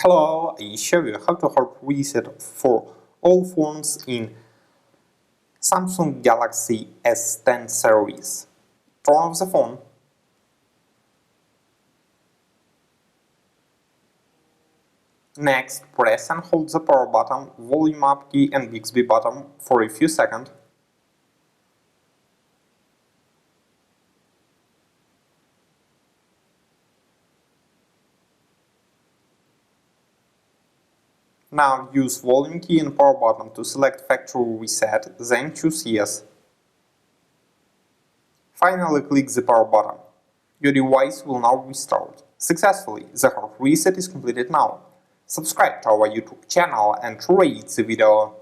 Hello, I show you how to hard reset for all phones in Samsung Galaxy S10 series. Turn off the phone. Next, press and hold the power button, volume up key and Bixby button for a few seconds. Now use volume key and power button to select factory reset, then choose yes. Finally click the power button. Your device will now restart. Successfully, the hard reset is completed now. Subscribe to our YouTube channel and rate the video.